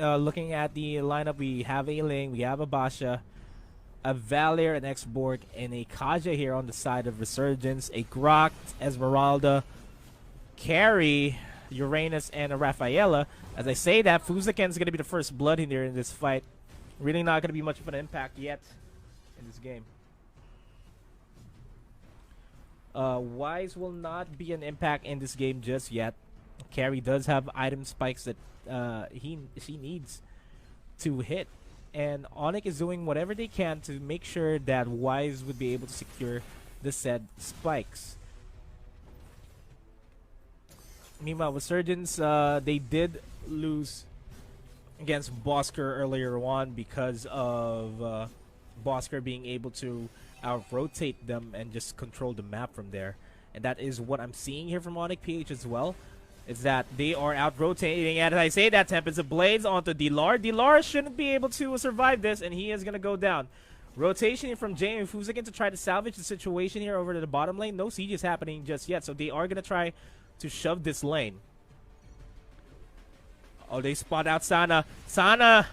looking at the lineup, we have a Ling, we have a Basha, a Valir, an X-Borg, and a Kaja here on the side of Resurgence, a Grok, Esmeralda, Carry, Uranus, and a Rafaela. As I say that, Fuzaken's going to be the first blood in there in this fight. Really not going to be much of an impact yet in this game. Wise will not be an impact in this game just yet. Carry does have item spikes that she needs to hit. And Onic is doing whatever they can to make sure that Wise would be able to secure the said spikes. Meanwhile, Resurgence, they did lose against Bosker earlier on because of Bosker being able to out-rotate them and just control the map from there. And that is what I'm seeing here from Onic PH as well. Is that they are out-rotating, and as I say that, Tempest of Blades onto Dilar. Dilar shouldn't be able to survive this, and he is going to go down. Rotation from Jay and Fuzakin to try to salvage the situation here over to the bottom lane. No siege is happening just yet, so they are going to try to shove this lane. Oh, they spot out Sana. Sana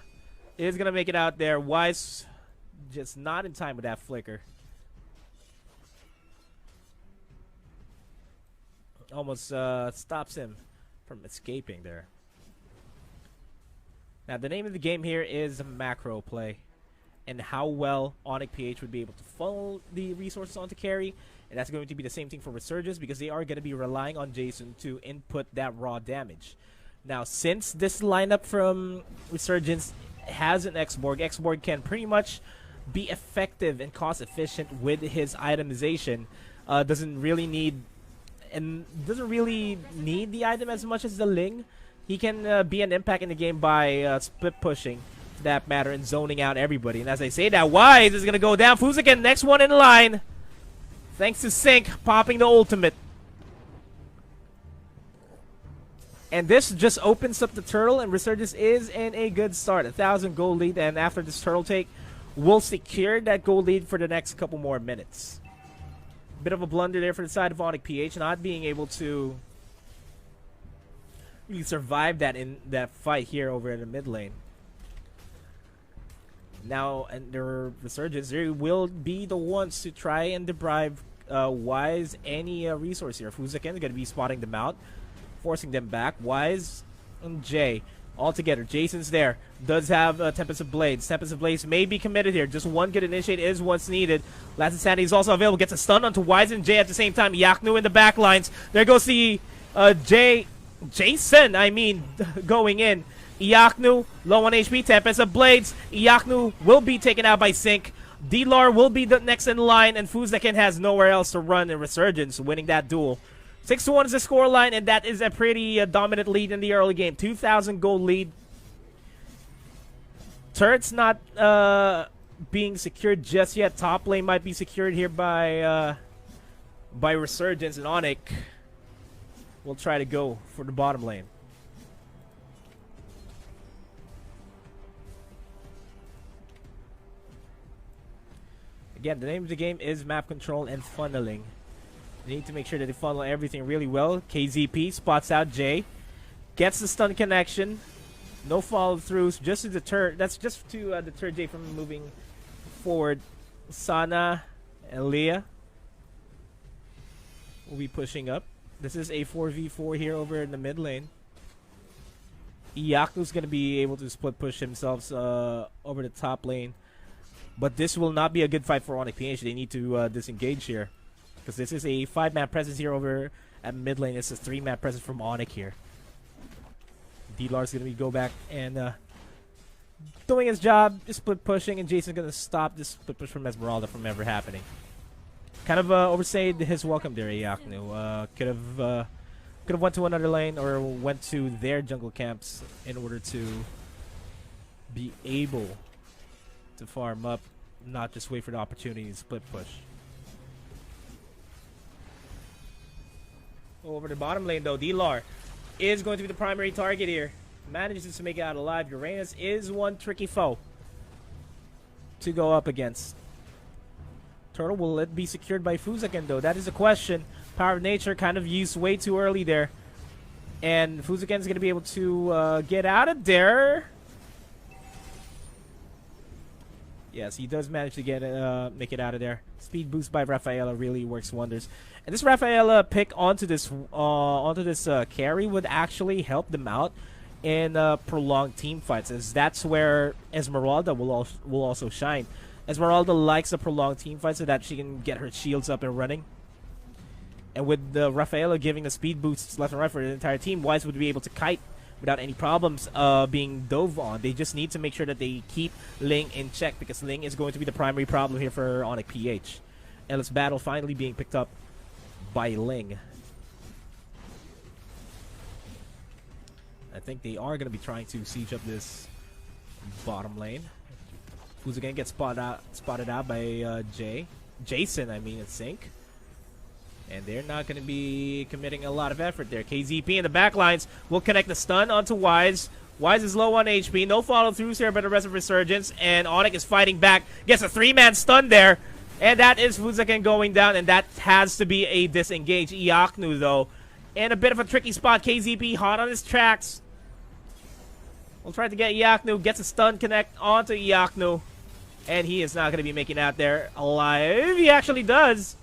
is going to make it out there. Wise just not in time with that flicker. Almost stops him from escaping there. Now, the name of the game here is macro play, and how well Onic PH would be able to funnel the resources onto carry. And that's going to be the same thing for Resurgence, because they are going to be relying on Jason to input that raw damage. Now, since this lineup from Resurgence has an X-Borg, X-Borg can pretty much be effective and cost efficient with his itemization. Doesn't really need the item as much as the Ling. He can be an impact in the game by split pushing, for that matter, and zoning out everybody. And as I say that, Wise is going to go down. Fuzakin, next one in line. Thanks to Sync popping the ultimate. And this just opens up the turtle, and Resurgence is in a good start. 1,000 gold lead, and after this turtle take, we'll secure that gold lead for the next couple more minutes. Bit of a blunder there for the side of Onic PH, not being able to really survive that in that fight here over in the mid lane. Now, under Resurgence, they will be the ones to try and deprive Wise any resource here. Fuzakin is going to be spotting them out, forcing them back. Wise and Jay all together. Jason's there. Does have Tempest of Blades. Tempest of Blades may be committed here. Just one good initiate is what's needed. Last Insanity is also available. Gets a stun onto Wise and Jay at the same time. Yaknu in the back lines. There goes the Jason, going in. Iaknu, low on HP. Tempest of Blades. Iaknu will be taken out by Sync. Dilar will be the next in line, and Fuzakin has nowhere else to run in Resurgence, winning that duel. 6-1 is the scoreline, and that is a pretty dominant lead in the early game. 2,000 gold lead. Turret's not being secured just yet. Top lane might be secured here by Resurgence, and Onic will try to go for the bottom lane. Again, the name of the game is map control and funneling. They need to make sure that they funnel everything really well. KZP spots out Jay. Gets the stun connection. No follow-throughs. Just to deter. That's just to deter Jay from moving forward. Sana and Leah will be pushing up. This is a 4v4 here over in the mid lane. Iyaku's going to be able to split push himself over the top lane. But this will not be a good fight for Onic PH. They need to disengage here, because this is a 5-man presence here over at mid lane. It's a 3-man presence from Onic here. D-Lar's going to go back and doing his job, just split pushing, and Jason's going to stop this split push from Esmeralda from ever happening. Kind of overstayed his welcome there, Iaknu. Could have went to another lane or went to their jungle camps in order to be able to farm up, not just wait for the opportunity to split push. Over the bottom lane though, D-Lar is going to be the primary target here. Manages to make it out alive. Uranus is one tricky foe to go up against. Turtle, will it be secured by Fuzakin though? That is a question. Power of Nature kind of used way too early there. And Fuzakin's going to be able to get out of there. Yes, he does manage to get make it out of there. Speed boost by Rafaela really works wonders. And this Rafaela pick onto this carry would actually help them out in prolonged team fights, as that's where Esmeralda will also shine. Esmeralda likes the prolonged team fight so that she can get her shields up and running. And with the Rafaela giving the speed boosts left and right for the entire team, Wise would be able to kite without any problems being dove on. They just need to make sure that they keep Ling in check, because Ling is going to be the primary problem here for Onic PH. Endless Battle finally being picked up by Ling. I think they are going to be trying to siege up this bottom lane. Who's again gets spotted out by Jason, I mean, in sync. And they're not going to be committing a lot of effort there. KZP in the back lines will connect the stun onto Wise. Wise is low on HP. No follow-throughs here by the rest of Resurgence. And Onic is fighting back. Gets a 3-man stun there. And that is Fuzaken going down. And that has to be a disengage. Iaknu, though, in a bit of a tricky spot. KZP hot on his tracks. We'll try to get Iaknu. Gets a stun connect onto Iaknu. And he is not going to be making out there alive. He actually does.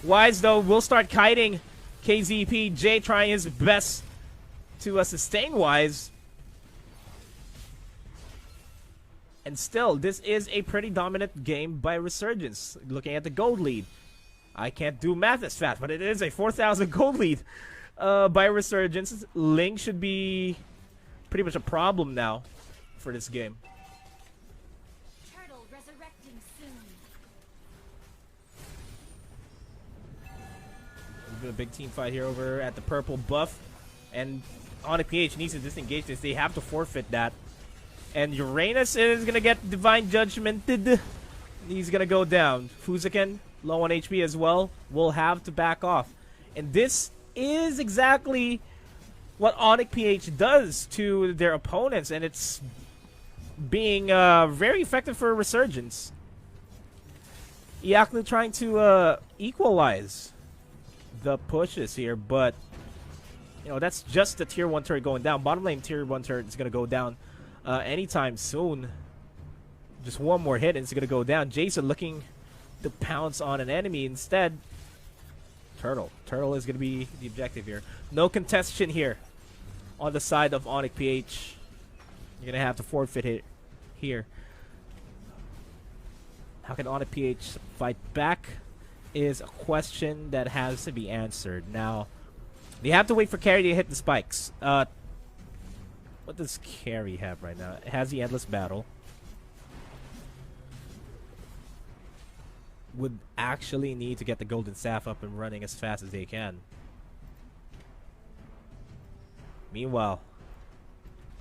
Wise, though, will start kiting KZP. Jay trying his best to sustain Wise. And still, this is a pretty dominant game by Resurgence. Looking at the gold lead. I can't do math as fast, but it is a 4,000 gold lead by Resurgence. Ling should be pretty much a problem now for this game. A big team fight here over at the purple buff, and Onic PH needs to disengage this. They have to forfeit that, and Uranus is gonna get divine judgmented. He's gonna go down. Fuzaken low on HP as well, will have to back off, and this is exactly what Onic PH does to their opponents, and it's being very effective for Resurgence. Iaknu trying to equalize the pushes here, but you know, that's just the tier 1 turret going down. Bottom lane tier 1 turret is going to go down anytime soon. Just one more hit and it's going to go down. Jason looking to pounce on an enemy instead. Turtle is going to be the objective here. No contestation here on the side of Onic PH. You're going to have to forfeit it here. How can Onic PH fight back is a question that has to be answered. Now, they have to wait for Carry to hit the spikes. What does Carry have right now? It has the Endless Battle. Would actually need to get the Golden Staff up and running as fast as they can. Meanwhile,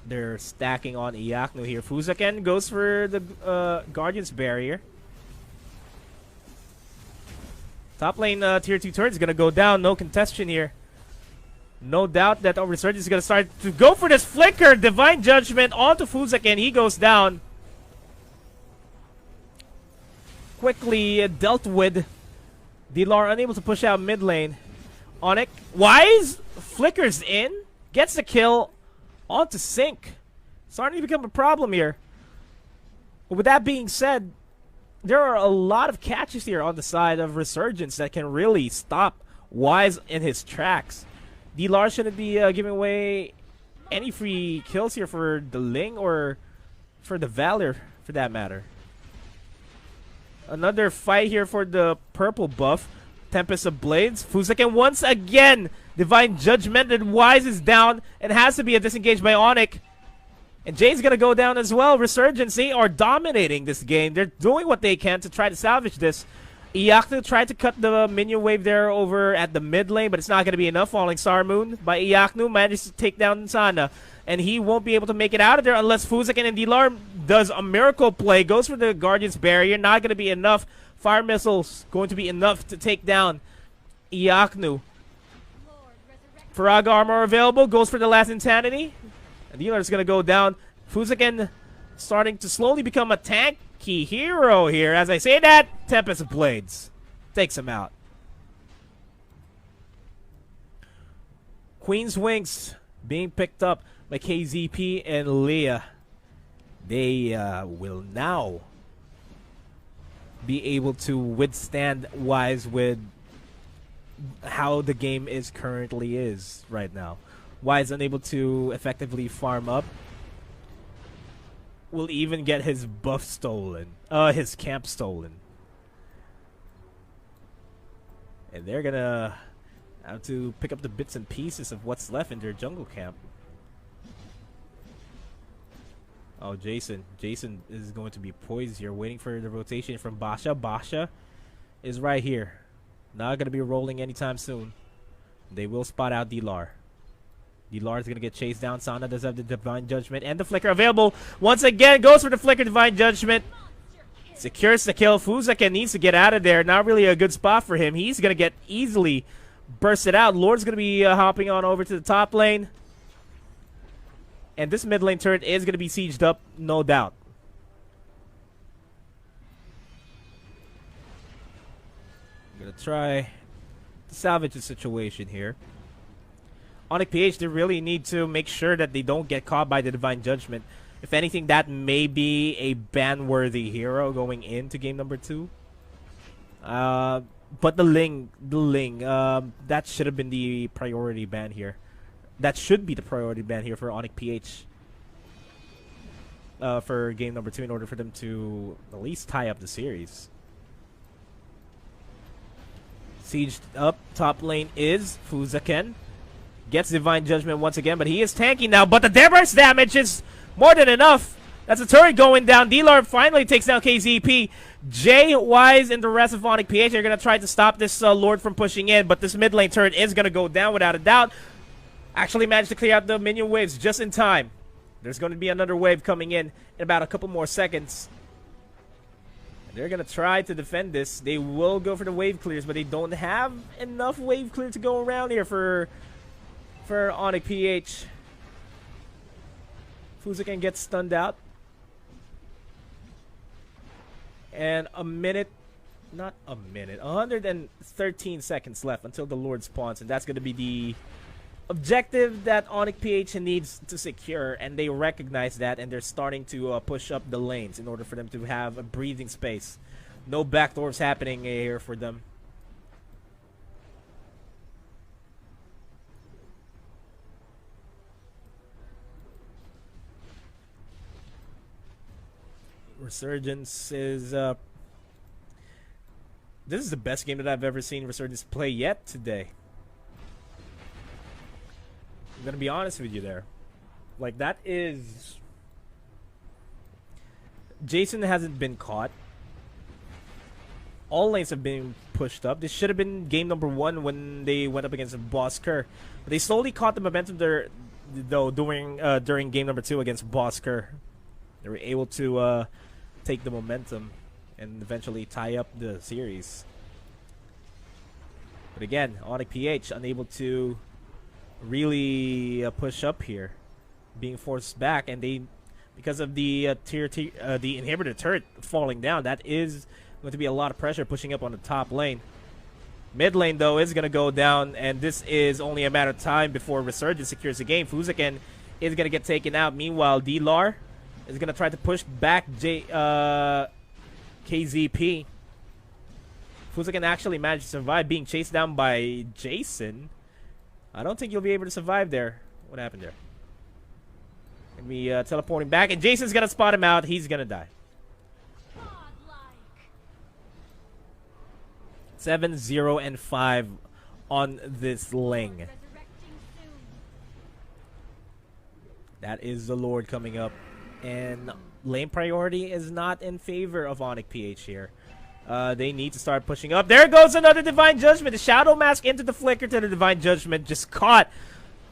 they're stacking on Iaknu here. Fuzaken goes for the Guardian's Barrier. Top lane tier 2 turret is going to go down. No contestation here. No doubt that Resurgence is going to start to go for this flicker. Divine Judgment onto Fuzaken. He goes down. Quickly dealt with. Dilar unable to push out mid lane. Onic. Wise flickers in. Gets the kill onto Sync. Starting to become a problem here. But with that being said, there are a lot of catches here on the side of Resurgence that can really stop Wise in his tracks. Dilar shouldn't be giving away any free kills here for the Ling or for the Valor, for that matter. Another fight here for the purple buff. Tempest of Blades. Fuzaken once again. Divine Judgment, and Wise is down and has to be a disengage by Onic. And Jay's going to go down as well. Resurgence, they are dominating this game. They're doing what they can to try to salvage this. Iaknu tried to cut the minion wave there over at the mid lane, but it's not going to be enough. Falling Star Moon by Iaknu manages to take down Sana. And he won't be able to make it out of there unless Fuzaken and Dilar does a miracle play. Goes for the Guardian's Barrier. Not going to be enough. Fire missiles going to be enough to take down Iaknu. Faraga armor available. Goes for the last Insanity. And Dilar is going to go down. Fuzaken starting to slowly become a tanky hero here. As I say that, Tempest of Blades takes him out. Queen's Wings being picked up by KZP and Leah. They will now be able to withstand Wise with how the game currently is right now. Wise unable to effectively farm up. Will even get his buff stolen. His camp stolen. And they're gonna have to pick up the bits and pieces of what's left in their jungle camp. Oh, Jason. Jason is going to be poised here, waiting for the rotation from Basha. Basha is right here. Not going to be rolling anytime soon. They will spot out D-Lar. D-Lar is going to get chased down. Sana does have the Divine Judgment and the Flicker available. Once again, goes for the Flicker Divine Judgment. Secures the kill. Fuzaka needs to get out of there. Not really a good spot for him. He's going to get easily bursted out. Lord's going to be hopping on over to the top lane. And this mid lane turret is going to be sieged up, no doubt. I'm going to try to salvage the situation here. Onic PH, they really need to make sure that they don't get caught by the Divine Judgment. If anything, that may be a ban-worthy hero going into game number 2. But the Ling, that should have been the priority ban here. That should be the priority ban here for Onic PH for game number 2 in order for them to at least tie up the series. Sieged up, top lane is Fuzaken. Gets Divine Judgment once again, but he is tanky now. But the burst damage is more than enough. That's a turret going down. D-Lar finally takes down KZP. Jay, Wise, and the rest of Onic PH are going to try to stop this Lord from pushing in, but this mid lane turret is going to go down without a doubt. Actually managed to clear out the minion waves just in time. There's going to be another wave coming in about a couple more seconds. And they're going to try to defend this. They will go for the wave clears, but they don't have enough wave clear to go around here for Onic PH. Fuzaken gets stunned out. And 113 seconds left until the Lord spawns, and that's going to be the objective that Onic PH needs to secure, and they recognize that, and they're starting to push up the lanes in order for them to have a breathing space. No backdoors happening here for them. Resurgence is this is the best game that I've ever seen Resurgence play yet today. I'm gonna be honest with you there. Like, that is... Jason hasn't been caught. All lanes have been pushed up. This should have been game number 1 when they went up against Boss Kerr. But they slowly caught the momentum there, though, during game number 2 against Boss Kerr. They were able to take the momentum and eventually tie up the series. But again, Onic PH unable to really push up here, being forced back, and they, because of the the inhibitor turret falling down, that is going to be a lot of pressure pushing up on the top lane. Mid lane though is going to go down, and this is only a matter of time before Resurgence secures the game. Fuzaken is going to get taken out. Meanwhile, D-Lar is going to try to push back KZP. Fuzaken actually managed to survive being chased down by Jason. I don't think you'll be able to survive there. What happened there? Gonna be teleporting back, and Jason's gonna spot him out. He's gonna die. 7-0 and 5 on this Ling. That is the Lord coming up, and lane priority is not in favor of Onic PH here. They need to start pushing up. There goes another Divine Judgment. The Shadow Mask into the Flicker to the Divine Judgment just caught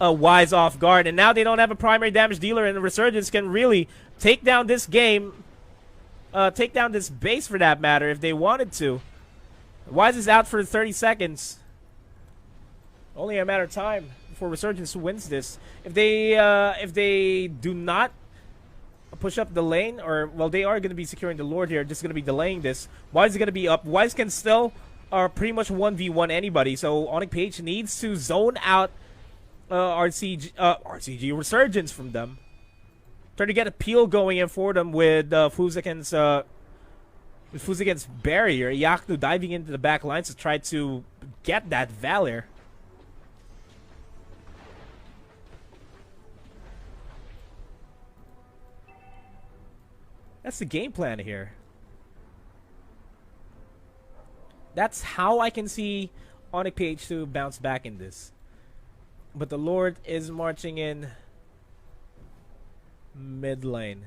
Wise off guard. And now they don't have a primary damage dealer, and the Resurgence can really take down this game. Take down this base for that matter if they wanted to. Wise is out for 30 seconds. Only a matter of time before Resurgence wins this. If they do not push up the lane, or, well, they are going to be securing the Lord here, just going to be delaying this. Wise is going to be up. Wise can still pretty much 1v1 anybody, so Onic PH needs to zone out RCG Resurgence from them. Try to get a peel going in for them with Fuzaken's With Fuzigen's barrier, Yaknu diving into the back lines to try to get that Valor. That's the game plan here. That's how I can see Onic PH2 bounce back in this. But the Lord is marching in mid lane.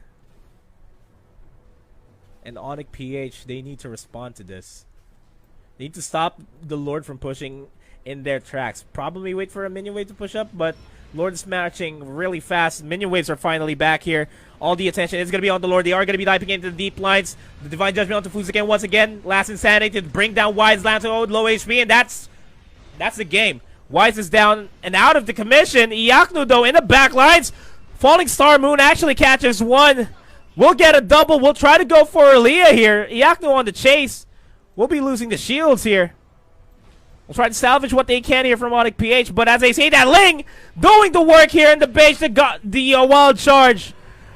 And Onic PH, they need to respond to this. They need to stop the Lord from pushing in their tracks. Probably wait for a minion wave to push up, but Lord is marching really fast. Minion waves are finally back here. All the attention is going to be on the Lord. They are going to be diving into the deep lines. The Divine Judgment onto Fuzigen once again. Last Insanity to bring down Wise down to low HP, and that's the game. Wise is down and out of the commission. Iaknu, though, in the back lines. Falling Star Moon actually catches one. We'll get a double. We'll try to go for Elia here. Iaknu on the chase. We'll be losing the shields here. We'll try to salvage what they can here from Onic PH. But as I say, that Ling doing the work here in the base. The wild charge.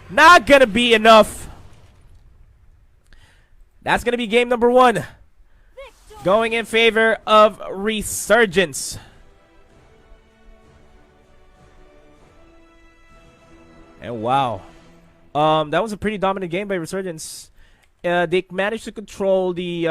Not going to be enough. That's going to be game number 1. Going in favor of Resurgence. And wow. That was a pretty dominant game by Resurgence. They managed to control the